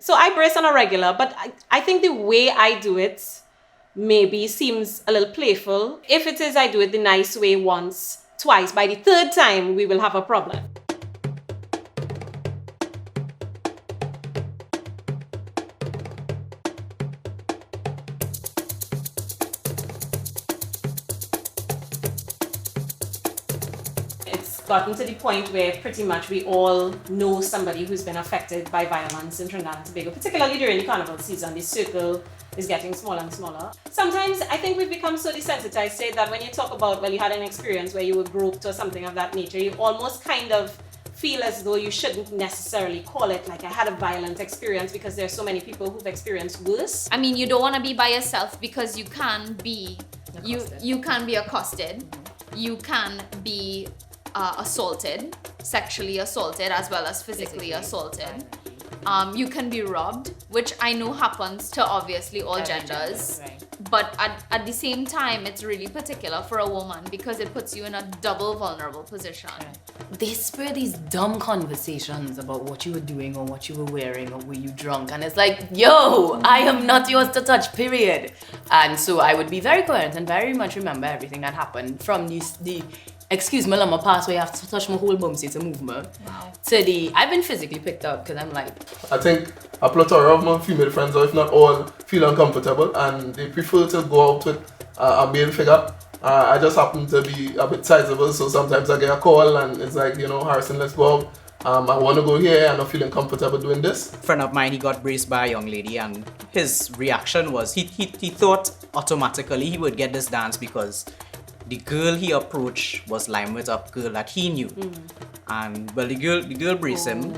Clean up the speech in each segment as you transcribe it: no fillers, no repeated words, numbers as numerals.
So I brace on a regular, but I think the way I do it maybe seems a little playful. If it is, I do it the nice way once, twice. By the third time, we will have a problem. Gotten to the point where pretty much we all know somebody who's been affected by violence in Trinidad and Tobago, particularly during the carnival season. The circle is getting smaller and smaller. Sometimes I think we've become so desensitized to it that when you talk about, well, you had an experience where you were groped or something of that nature, you almost kind of feel as though you shouldn't necessarily call it like I had a violent experience because there's so many people who've experienced worse. I mean, you don't want to be by yourself because you can be you can be accosted, you can be assaulted, sexually assaulted as well as physically assaulted. You can be robbed, which I know happens to obviously all genders. Right. But at the same time, it's really particular for a woman because it puts you in a double vulnerable position. Right. They spur these dumb conversations about what you were doing or what you were wearing or were you drunk, and it's like, yo, I am not yours to touch, period. And so I would be very coherent and very much remember everything that happened from the excuse me, let me pass where you have to touch my whole bum to move me. Wow. To the, I've been physically picked up because I'm like... I think a plethora of my female friends, or if not all, feel uncomfortable and they prefer to go out with a male figure. I just happen to be a bit sizable, so sometimes I get a call and it's like, you know, Harrison, let's go out. I want to go here, I'm not feeling comfortable doing this. A friend of mine, he got braced by a young lady and his reaction was, he thought automatically he would get this dance because the girl he approached was lying with a girl that he knew. And well, the girl braced him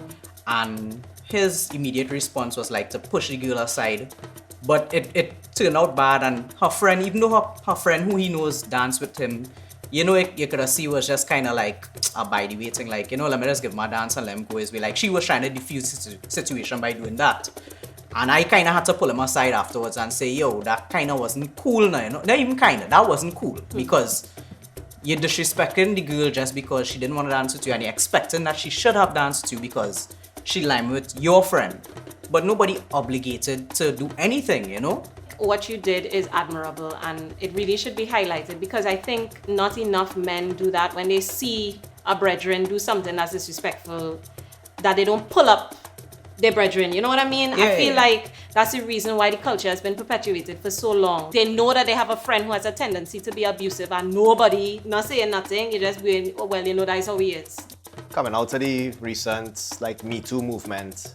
and his immediate response was like to push the girl aside. But it turned out bad, and her friend, even though her friend who he knows danced with him, you know, you could see was just kind of like by the waiting, like, you know, let me just give my dance and let him go his way. Like she was trying to diffuse the situation by doing that. And I kind of had to pull him aside afterwards and say, yo, that kind of wasn't cool now, you know? Not even kind of, that wasn't cool. Because you're disrespecting the girl just because she didn't want to dance with you and you're expecting that she should have danced with you because she lined with your friend. But nobody obligated to do anything, you know? What you did is admirable and it really should be highlighted because I think not enough men do that when they see a brethren do something that's disrespectful, that they don't pull up their brethren, you know what I mean? Yeah, I feel like that's the reason why the culture has been perpetuated for so long. They know that they have a friend who has a tendency to be abusive and nobody, not saying nothing, you just being, oh, well, you know, that's how he is. Coming out of the recent Me Too movement,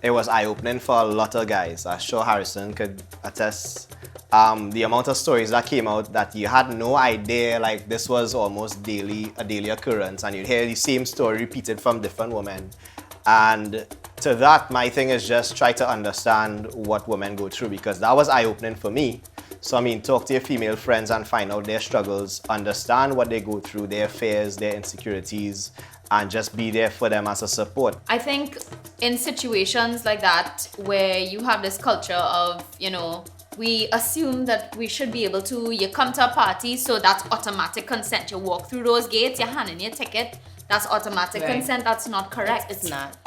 it was eye-opening for a lot of guys. I'm sure Harrison could attest. The amount of stories that came out that you had no idea, like this was almost a daily occurrence, and you'd hear the same story repeated from different women. And to that, my thing is just try to understand what women go through because that was eye-opening for me. So I mean, talk to your female friends and find out their struggles, understand what they go through, their fears, their insecurities, and just be there for them as a support. I think in situations like that where you have this culture of, you know, we assume that we should be able to, you come to a party, so that's automatic consent. You walk through those gates, you hand in your ticket, that's automatic consent. That's not correct. It's not.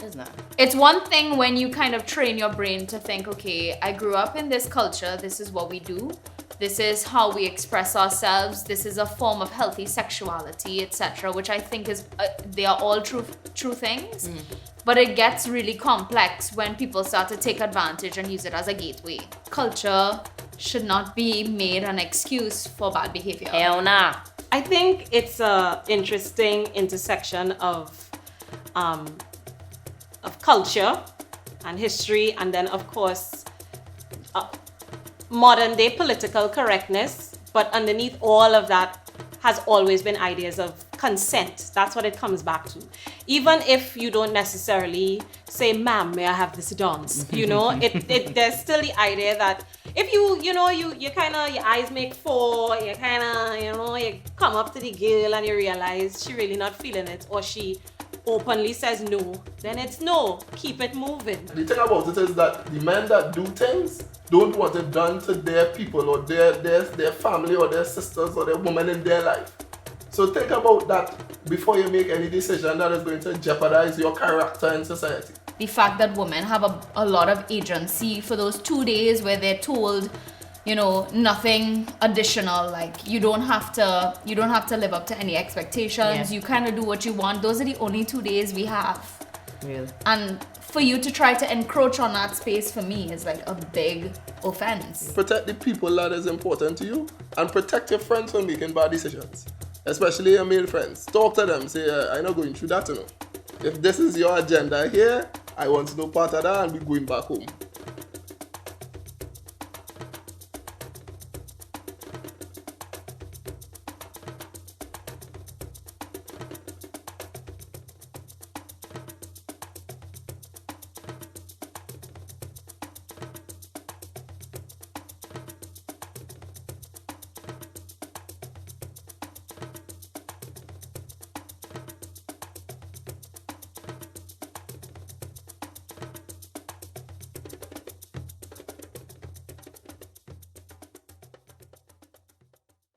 It's one thing when you kind of train your brain to think, okay, I grew up in this culture, this is what we do, this is how we express ourselves, this is a form of healthy sexuality, etc., which I think is, they are all true things. But it gets really complex when people start to take advantage and use it as a gateway. Culture should not be made an excuse for bad behavior. Hell nah. I think it's an interesting intersection of culture and history, and then of course modern day political correctness. But underneath all of that has always been ideas of consent. That's what it comes back to. Even if you don't necessarily say, ma'am, may I have this dance? You know, there's still the idea that if you kind of, your eyes make four, you kind of, you know, you come up to the girl and you realize she really not feeling it, or she openly says no, then it's no, keep it moving. The thing about it is that the men that do things don't want it done to their people or their family or their sisters or their woman in their life. So think about that before you make any decision that is going to jeopardize your character in society. the fact that women have a lot of agency for those 2 days where they're told, you know, nothing additional, like you don't have to live up to any expectations. Yeah. You kind of do what you want. Those are the only 2 days we have. Really? And for you to try to encroach on that space, for me, is like a big offense. Protect the people that is important to you, and protect your friends from making bad decisions, especially your male friends. Talk to them, say, I'm not going through that, you know. If this is your agenda here, I want to know part of that and we're going back home.